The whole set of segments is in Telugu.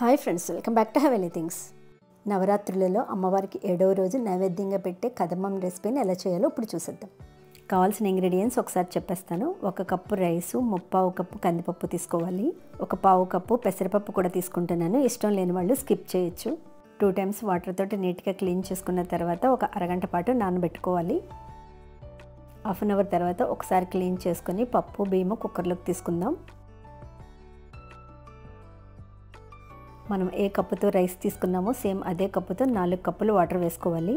Hi friends, welcome back to heavenly things. నవరాత్రులలో అమ్మవారికి 7వ రోజు నైవేద్యంగా పెట్టే కదమ్మం రెసిపీని ఎలా చేయాలో ఇప్పుడు చూసేద్దాం. కావాల్సిన ఇంగ్రీడియంట్స్ ఒకసారి చెప్పేస్తాను. 1 కప్పు రైసు, 1/4 కప్పు కందిపప్పు తీసుకోవాలి. 1/4 కప్పు పెసరపప్పు కూడా తీసుకుంటున్నాను. ఇష్టం లేని వాళ్ళు స్కిప్ చేయొచ్చు. 2 టైమ్స్ వాటర్ తోటి నీట్గా క్లీన్ చేసుకున్న తర్వాత ఒక అరగంట పాటు నానబెట్టుకోవాలి. హాఫ్ అన్ అవర్ తర్వాత ఒకసారి క్లీన్ చేసుకొని పప్పు బియ్యము కుక్కర్లోకి తీసుకుందాం. మనం ఏ కప్పుతో రైస్ తీసుకున్నామో సేమ్ అదే కప్పుతో 4 కప్పులు వాటర్ వేసుకోవాలి.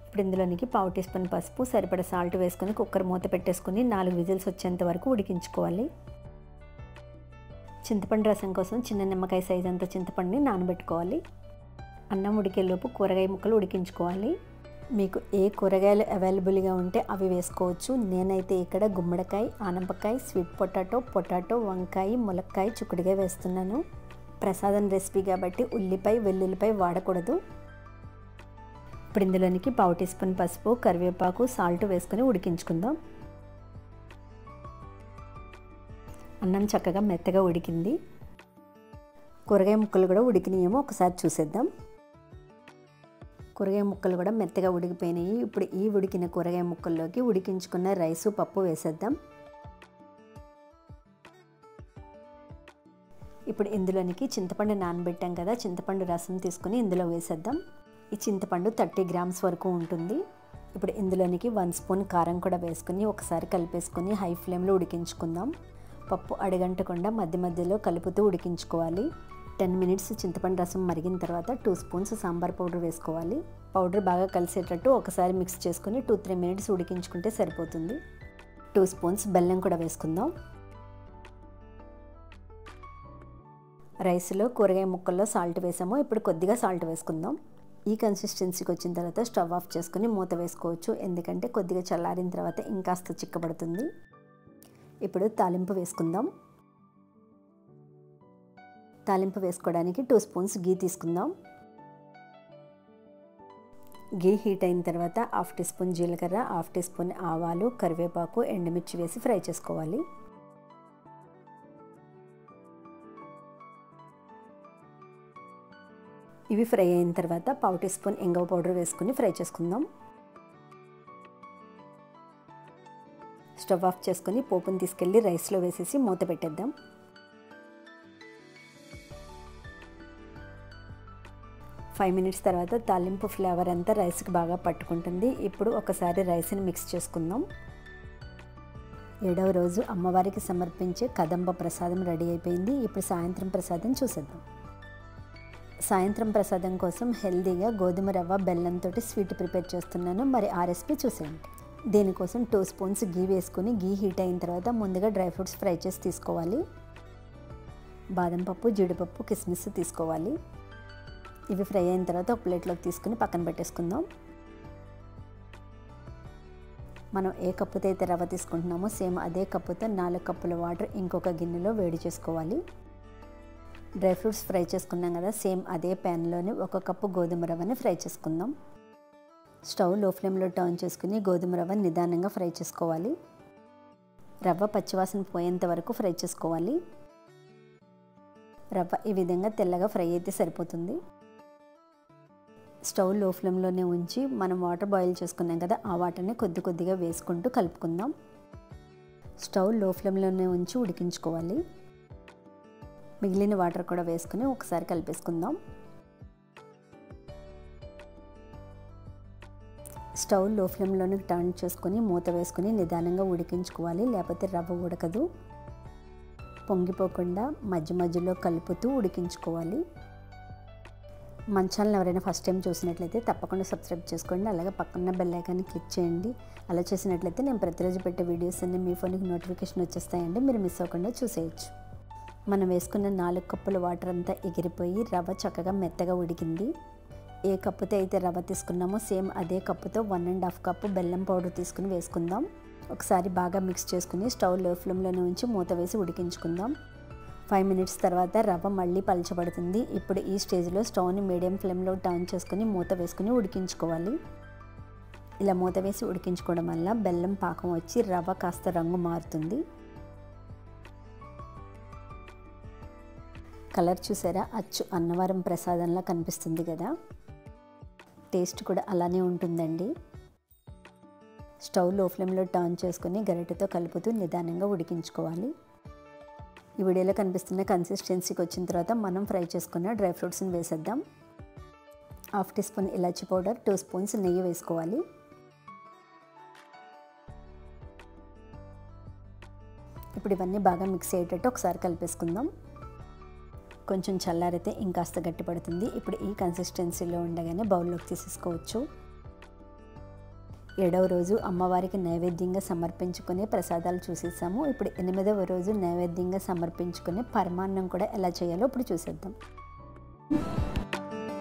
ఇప్పుడు ఇందులోనికి 1/2 టీ స్పూన్ పసుపు, సరిపడ సాల్ట్ వేసుకొని కుక్కర్ మూత పెట్టేసుకుని 4 విజిల్స్ వచ్చేంత వరకు ఉడికించుకోవాలి. చింతపండు రసం కోసం చిన్న నిమ్మకాయ సైజ్ అంత చింతపండుని నానబెట్టుకోవాలి. అన్నం ఉడికేలోపు కూరగాయ ముక్కలు ఉడికించుకోవాలి. మీకు ఏ కూరగాయలు అవైలబుల్గా ఉంటే అవి వేసుకోవచ్చు. నేనైతే ఇక్కడ గుమ్మడికాయ, ఆనపకాయ, స్వీట్ పొటాటో, వంకాయ, ములక్కాయ, చిక్కుడుకాయ వేస్తున్నాను. ప్రసాదం రెసిపీ కాబట్టి ఉల్లిపాయ, వెల్లుల్లిపాయ వాడకూడదు. ఇప్పుడు ఇందులోనికి 1/2 టీ స్పూన్ పసుపు, కరివేపాకు, సాల్ట్ వేసుకొని ఉడికించుకుందాం. అన్నం చక్కగా మెత్తగా ఉడికింది. కూరగాయ ముక్కలు కూడా ఉడికినాయేమో ఒకసారి చూసేద్దాం. కూరగాయ ముక్కలు కూడా మెత్తగా ఉడికిపోయినాయి. ఇప్పుడు ఈ ఉడికిన కూరగాయ ముక్కల్లోకి ఉడికించుకున్న రైసు, పప్పు వేసేద్దాం. ఇప్పుడు ఇందులోనికి చింతపండు నానబెట్టాం కదా, చింతపండు రసం తీసుకుని ఇందులో వేసేద్దాం. ఈ చింతపండు 30 గ్రామ్స్ వరకు ఉంటుంది. ఇప్పుడు ఇందులోనికి 1 స్పూన్ కారం కూడా వేసుకుని ఒకసారి కలిపేసుకుని హై ఫ్లేమ్లో ఉడికించుకుందాం. పప్పు అడుగంటకుండా మధ్య మధ్యలో కలుపుతూ ఉడికించుకోవాలి. 10 మినిట్స్ చింతపండు రసం మరిగిన తర్వాత 2 స్పూన్స్ సాంబార్ పౌడర్ వేసుకోవాలి. పౌడర్ బాగా కలిసేటట్టు ఒకసారి మిక్స్ చేసుకుని 2-3 మినిట్స్ ఉడికించుకుంటే సరిపోతుంది. 2 స్పూన్స్ బెల్లం కూడా వేసుకుందాం. రైస్లో కూరగాయ ముక్కల్లో సాల్ట్ వేసాము. ఇప్పుడు కొద్దిగా సాల్ట్ వేసుకుందాం. ఈ కన్సిస్టెన్సీకి వచ్చిన తర్వాత స్టవ్ ఆఫ్ చేసుకుని మూత వేసుకోవచ్చు. ఎందుకంటే కొద్దిగా చల్లారిన తర్వాత ఇంకాస్త చిక్కబడుతుంది. ఇప్పుడు తాలింపు వేసుకుందాం. తాలింపు వేసుకోవడానికి 2 స్పూన్స్ గీ తీసుకుందాం. గీ హీట్ అయిన తర్వాత 1/2 టీ స్పూన్ జీలకర్ర, 1/2 టీ స్పూన్ ఆవాలు, కరివేపాకు, ఎండుమిర్చి వేసి ఫ్రై చేసుకోవాలి. ఇవి ఫ్రై అయిన తర్వాత 1/2 టీ స్పూన్ ఇంగువ పౌడర్ వేసుకుని ఫ్రై చేసుకుందాం. స్టవ్ ఆఫ్ చేసుకుని పోపుని తీసుకెళ్ళి రైస్లో వేసేసి మూత పెట్టేద్దాం. 5 మినిట్స్ తర్వాత తాలింపు ఫ్లేవర్ అంతా రైస్కి బాగా పట్టుకుంటుంది. ఇప్పుడు ఒకసారి రైస్ని మిక్స్ చేసుకుందాం. 7వ రోజు అమ్మవారికి సమర్పించే కదంబ ప్రసాదం రెడీ అయిపోయింది. ఇప్పుడు సాయంత్రం ప్రసాదం చూసేద్దాం. సాయంత్రం ప్రసాదం కోసం హెల్దీగా గోధుమ రవ్వ బెల్లంతో స్వీట్ ప్రిపేర్ చేస్తున్నాను. మరి ఆ రెసిపీ చూసేయండి. దీనికోసం 2 స్పూన్స్ గీ వేసుకుని గీ హీట్ అయిన తర్వాత ముందుగా డ్రై ఫ్రూట్స్ ఫ్రై చేసి తీసుకోవాలి. బాదం పప్పు, జీడిపప్పు, కిస్మిస్ తీసుకోవాలి. ఇవి ఫ్రై అయిన తర్వాత ఒక ప్లేట్లోకి తీసుకుని పక్కన పెట్టేసుకుందాం. మనం ఏ కప్పుతో అయితే రవ్వ తీసుకుంటున్నామో సేమ్ అదే కప్పుతో 4 కప్పుల వాటర్ ఇంకొక గిన్నెలో వేడి చేసుకోవాలి. డ్రై ఫ్రూట్స్ ఫ్రై చేసుకున్నాం కదా, సేమ్ అదే ప్యాన్లోనే 1 కప్పు గోధుమ రవ్వని ఫ్రై చేసుకుందాం. స్టవ్ లో ఫ్లేమ్లో టర్న్ చేసుకుని గోధుమ రవ్వ నిదానంగా ఫ్రై చేసుకోవాలి. రవ్వ పచ్చివాసన పోయేంత వరకు ఫ్రై చేసుకోవాలి. రవ్వ ఈ విధంగా తెల్లగా ఫ్రై అయితే సరిపోతుంది. స్టవ్ లో ఫ్లేమ్లోనే ఉంచి మనం వాటర్ బాయిల్ చేసుకున్నాం కదా, ఆ వాటర్ని కొద్దిగా వేసుకుంటూ కలుపుకుందాం. స్టవ్ లో ఫ్లేమ్లోనే ఉంచి ఉడికించుకోవాలి. మిగిలిన వాటర్ కూడా వేసుకుని ఒకసారి కలిపేసుకుందాం. స్టవ్ లో ఫ్లేమ్లోనే టర్న్ చేసుకుని మూత వేసుకుని నిదానంగా ఉడికించుకోవాలి. లేకపోతే రవ్వ ఉడకదు. పొంగిపోకుండా మధ్య మధ్యలో కలుపుతూ ఉడికించుకోవాలి. మన ఛానల్ ఎవరైనా ఫస్ట్ టైం చూసినట్లయితే తప్పకుండా సబ్స్క్రైబ్ చేసుకోండి. అలాగే పక్కన బెల్ ఐకాన్ని క్లిక్ చేయండి. అలా చేసినట్లయితే నేను ప్రతిరోజు పెట్టే వీడియోస్ అన్నీ మీ ఫోన్కి నోటిఫికేషన్ వచ్చేస్తాయండి. మీరు మిస్ అవ్వకుండా చూసేయచ్చు. మనం వేసుకున్న 4 కప్పుల వాటర్ అంతా ఎగిరిపోయి రవ్వ చక్కగా మెత్తగా ఉడికింది. ఏ కప్పుతో అయితే రవ్వ తీసుకున్నామో సేమ్ అదే కప్పుతో 1.5 కప్పు బెల్లం పౌడర్ తీసుకుని వేసుకుందాం. ఒకసారి బాగా మిక్స్ చేసుకుని స్టవ్ లో ఫ్లేమ్లోనే ఉంచి మూత వేసి ఉడికించుకుందాం. 5 మినిట్స్ తర్వాత రవ్వ మళ్ళీ పలచబడుతుంది. ఇప్పుడు ఈ స్టేజ్లో స్టవ్ని మీడియం ఫ్లేమ్లో టర్న్ చేసుకుని మూత వేసుకుని ఉడికించుకోవాలి. ఇలా మూత వేసి ఉడికించుకోవడం వల్ల బెల్లం పాకం వచ్చి రవ్వ కాస్త రంగు మారుతుంది. కలర్ చూసారా, అచ్చు అన్నవరం ప్రసాదంలా కనిపిస్తుంది కదా. టేస్ట్ కూడా అలానే ఉంటుందండి. స్టవ్ లో ఫ్లేమ్లో టర్న్ చేసుకుని గరిటెతో కలుపుతూ నిదానంగా ఉడికించుకోవాలి. ఈ వీడియోలో కనిపిస్తున్న కన్సిస్టెన్సీకి వచ్చిన తర్వాత మనం ఫ్రై చేసుకున్న డ్రై ఫ్రూట్స్ని వేసేద్దాం. 1/2 టీ స్పూన్ ఇలాచీ పౌడర్, 2 స్పూన్స్ నెయ్యి వేసుకోవాలి. ఇప్పుడు ఇవన్నీ బాగా మిక్స్ అయ్యేటట్టు ఒకసారి కలిపేసుకుందాం. కొంచెం చల్లారితే ఇంకాస్త గట్టిపడుతుంది. ఇప్పుడు ఈ కన్సిస్టెన్సీలో ఉండగానే బౌల్లోకి తీసేసుకోవచ్చు. 7వ రోజు అమ్మవారికి నైవేద్యంగా సమర్పించుకునే ప్రసాదాలు చూసేసాము. ఇప్పుడు 8వ రోజు నైవేద్యంగా సమర్పించుకునే పరమాన్నం కూడా ఎలా చేయాలో ఇప్పుడు చూసేద్దాం.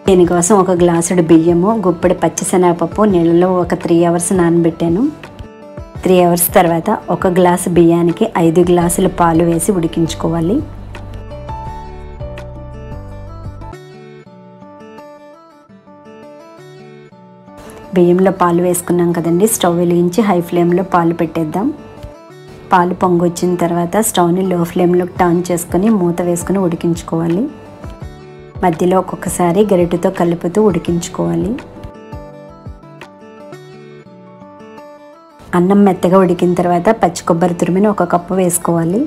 దీనికోసం ఒక గ్లాసుడు బియ్యము, గుప్పెడు పచ్చిశనగపప్పు నీళ్ళలో ఒక 3 అవర్స్ నానబెట్టాను. 3 అవర్స్ తర్వాత 1 గ్లాసు బియ్యానికి 5 గ్లాసుల పాలు వేసి ఉడికించుకోవాలి. బియ్యంలో పాలు వేసుకున్నాం కదండి, స్టవ్ వెలిగించి హై ఫ్లేమ్లో పాలు పెట్టేద్దాం. పాలు పొంగొచ్చిన తర్వాత స్టవ్ని లో ఫ్లేమ్లోకి టర్న్ చేసుకొని మూత వేసుకుని ఉడికించుకోవాలి. మధ్యలో ఒక్కొక్కసారి గరిటెతో కలుపుతూ ఉడికించుకోవాలి. అన్నం మెత్తగా ఉడికిన తర్వాత పచ్చి కొబ్బరి తురిమిని 1 కప్పు వేసుకోవాలి.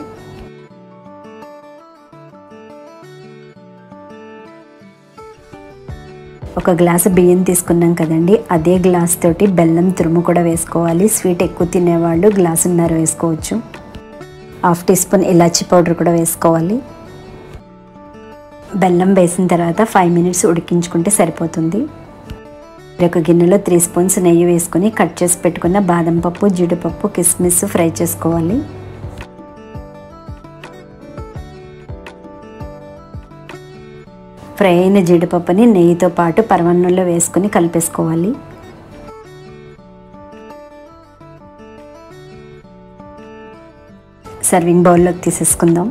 ఒక గ్లాసు బియ్యం తీసుకున్నాం కదండి, అదే గ్లాస్ తోటి బెల్లం తురుము కూడా వేసుకోవాలి. స్వీట్ ఎక్కువ తినేవాళ్ళు గ్లాసున్నర వేసుకోవచ్చు. 1/2 టీ స్పూన్ ఇలాచీ పౌడర్ కూడా వేసుకోవాలి. బెల్లం వేసిన తర్వాత 5 మినిట్స్ ఉడికించుకుంటే సరిపోతుంది. ఒక గిన్నెలో 3 స్పూన్స్ నెయ్యి వేసుకొని కట్ చేసి పెట్టుకున్న బాదం పప్పు, జీడిపప్పు, కిస్మిస్ ఫ్రై చేసుకోవాలి. ఫ్రై అయిన జీడిపప్పుని నెయ్యితో పాటు పరమాన్నంలో వేసుకొని కలిపేసుకోవాలి. సర్వింగ్ బౌల్లోకి తీసేసుకుందాం.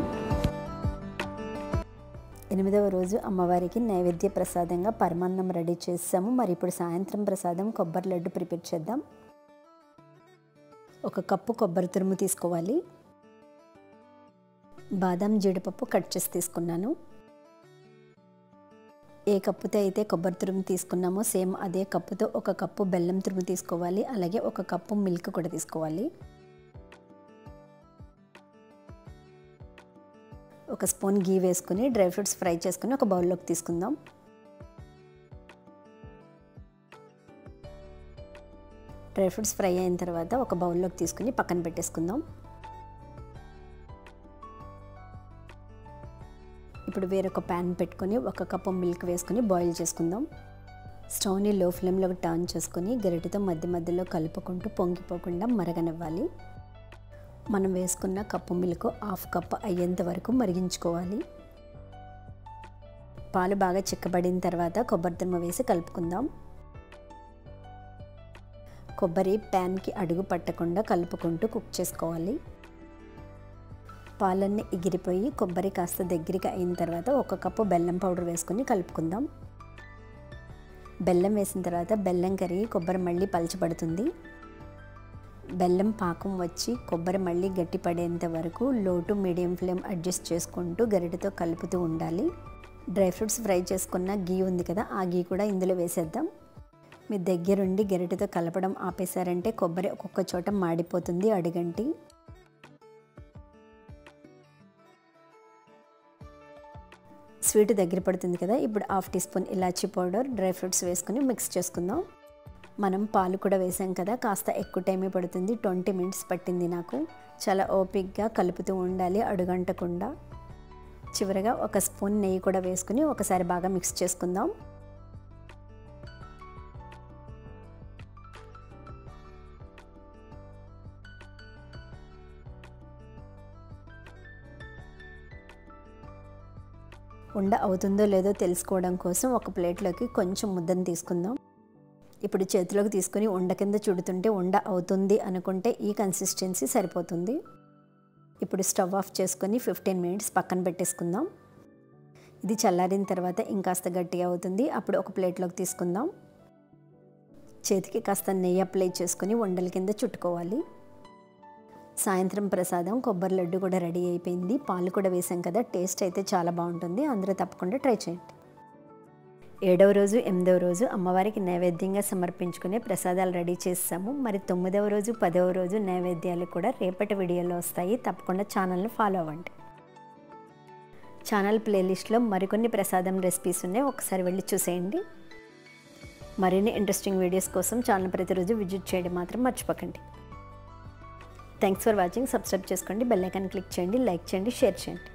8వ రోజు అమ్మవారికి నైవేద్య ప్రసాదంగా పరమాన్నం రెడీ చేసాము. మరి ఇప్పుడు సాయంత్రం ప్రసాదం కొబ్బరి లడ్డు ప్రిపేర్ చేద్దాం. 1 కప్పు కొబ్బరి తురుము తీసుకోవాలి. బాదం, జీడిపప్పు కట్ చేసి తీసుకున్నాను. ఏ కప్పుతో అయితే కొబ్బరి తురుము తీసుకున్నామో సేమ్ అదే కప్పుతో 1 కప్పు బెల్లం తురుము తీసుకోవాలి. అలాగే 1 కప్పు మిల్క్ కూడా తీసుకోవాలి. 1 స్పూన్ గీ వేసుకుని డ్రై ఫ్రూట్స్ ఫ్రై చేసుకుని ఒక బౌల్లోకి తీసుకుందాం. డ్రై ఫ్రూట్స్ ఫ్రై అయిన తర్వాత ఒక బౌల్లోకి తీసుకుని పక్కన పెట్టేసుకుందాం. ఇప్పుడు వేరొక ప్యాన్ పెట్టుకొని 1 కప్పు మిల్క్ వేసుకొని బాయిల్ చేసుకుందాం. స్టవ్ని లో ఫ్లేమ్లోకి టర్న్ చేసుకొని గరిటెతో మధ్య మధ్యలో కలుపుకుంటూ పొంగిపోకుండా మరగనివ్వాలి. మనం వేసుకున్న కప్పు మిల్క్ 1/2 కప్పు అయ్యేంత వరకు మరిగించుకోవాలి. పాలు బాగా చిక్కబడిన తర్వాత కొబ్బరి తురుము వేసి కలుపుకుందాం. కొబ్బరి ప్యాన్కి అడుగు పట్టకుండా కలుపుకుంటూ కుక్ చేసుకోవాలి. పాలన్నీ ఎగిరిపోయి కొబ్బరి కాస్త దగ్గరికి అయిన తర్వాత 1 కప్పు బెల్లం పౌడర్ వేసుకొని కలుపుకుందాం. బెల్లం వేసిన తర్వాత బెల్లం కరిగి కొబ్బరి మళ్ళీ పలచబడుతుంది. బెల్లం పాకం వచ్చి కొబ్బరి మళ్ళీ గట్టిపడేంత వరకు లో టు మీడియం ఫ్లేమ్ అడ్జస్ట్ చేసుకుంటూ గరిటెతో కలుపుతూ ఉండాలి. డ్రై ఫ్రూట్స్ ఫ్రై చేసుకున్న గీ ఉంది కదా, ఆ గీ కూడా ఇందులో వేసేద్దాం. మీ దగ్గరుండి గరిటెతో కలపడం ఆపేశారంటే కొబ్బరి ఒక్కొక్క చోట మాడిపోతుంది, అడుగంటి. స్వీట్ దగ్గర పడుతుంది కదా, ఇప్పుడు 1/2 టీ స్పూన్ ఇలాచీ పౌడర్, డ్రై ఫ్రూట్స్ వేసుకుని మిక్స్ చేసుకుందాం. మనం పాలు కూడా వేసాం కదా, కాస్త ఎక్కువ టైమే పడుతుంది. 20 మినిట్స్ పట్టింది నాకు. చాలా ఓపిక్గా కలుపుతూ ఉండాలి, అడుగంటకుండా. చివరగా 1 స్పూన్ నెయ్యి కూడా వేసుకుని ఒకసారి బాగా మిక్స్ చేసుకుందాం. ఉండ అవుతుందో లేదో తెలుసుకోవడం కోసం ఒక ప్లేట్లోకి కొంచెం ముద్దను తీసుకుందాం. ఇప్పుడు చేతిలోకి తీసుకొని ఉండ కింద చుడుతుంటే ఉండ అవుతుంది అనుకుంటే ఈ కన్సిస్టెన్సీ సరిపోతుంది. ఇప్పుడు స్టవ్ ఆఫ్ చేసుకొని 15 మినిట్స్ పక్కన పెట్టేసుకుందాం. ఇది చల్లారిన తర్వాత ఇంకాస్త గట్టిగా అవుతుంది. అప్పుడు ఒక ప్లేట్లోకి తీసుకుందాం. చేతికి కాస్త నెయ్యి అప్లై చేసుకొని ఉండల కింద చుట్టుకోవాలి. సాయంత్రం ప్రసాదం కొబ్బరి లడ్డు కూడా రెడీ అయిపోయింది. పాలు కూడా వేసాం కదా, టేస్ట్ అయితే చాలా బాగుంటుంది. అందరూ తప్పకుండా ట్రై చేయండి. 7వ రోజు 8వ రోజు అమ్మవారికి నైవేద్యంగా సమర్పించుకునే ప్రసాదాలు రెడీ చేసాము. మరి 9వ రోజు 10వ రోజు నైవేద్యాలు కూడా రేపటి వీడియోలో వస్తాయి. తప్పకుండా ఛానల్ని ఫాలో అవ్వండి. ఛానల్ ప్లేలిస్ట్లో మరికొన్ని ప్రసాదం రెసిపీస్ ఉన్నాయి, ఒకసారి వెళ్ళి చూసేయండి. మరిన్ని ఇంట్రెస్టింగ్ వీడియోస్ కోసం ఛానల్ ప్రతిరోజు విజిట్ చేయడం మాత్రం మర్చిపోకండి. Thanks for watching. సబ్స్క్రైబ్ చేసుకోండి, బెల్ ఐకాన్ క్లిక్ చేయండి, లైక్ చేయండి, షేర్ చేయండి.